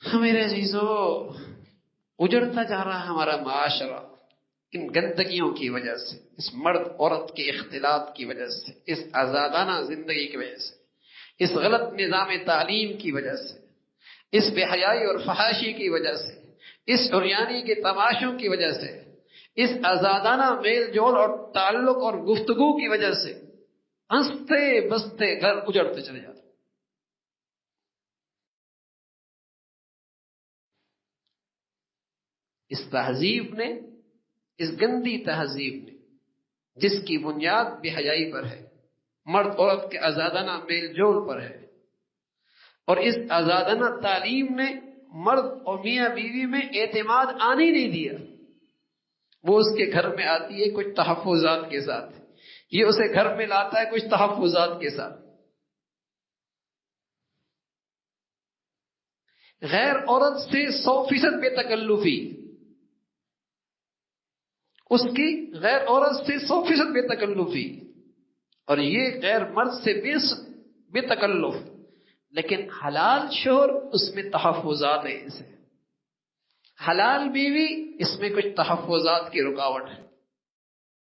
میرے عزیزو، اجڑتا جا رہا ہے ہمارا معاشرہ ان گندگیوں کی وجہ سے، اس مرد عورت کے اختلاط کی وجہ سے، اس آزادانہ زندگی کی وجہ سے، اس غلط نظام تعلیم کی وجہ سے، اس بے حیائی اور فحاشی کی وجہ سے، اس عریانی کے تماشوں کی وجہ سے، اس آزادانہ میل جول اور تعلق اور گفتگو کی وجہ سے ہنستے بستے گھر اجڑتے چلے جاتے۔ اس تہذیب نے، اس گندی تہذیب نے جس کی بنیاد بے حیائی پر ہے، مرد عورت کے آزادانہ میل جول پر ہے، اور اس آزادانہ تعلیم نے مرد اور میاں بیوی میں اعتماد آنے نہیں دیا۔ وہ اس کے گھر میں آتی ہے کچھ تحفظات کے ساتھ، یہ اسے گھر میں لاتا ہے کچھ تحفظات کے ساتھ۔ غیر عورت سے 100% بے تکلفی، اس کی غیر عورت سے 100% بے تکلفی، اور یہ غیر مرد سے بے تکلف، لیکن حلال شوہر اس میں تحفظات ہیں، اسے حلال بیوی اس میں کچھ تحفظات کی رکاوٹ ہے۔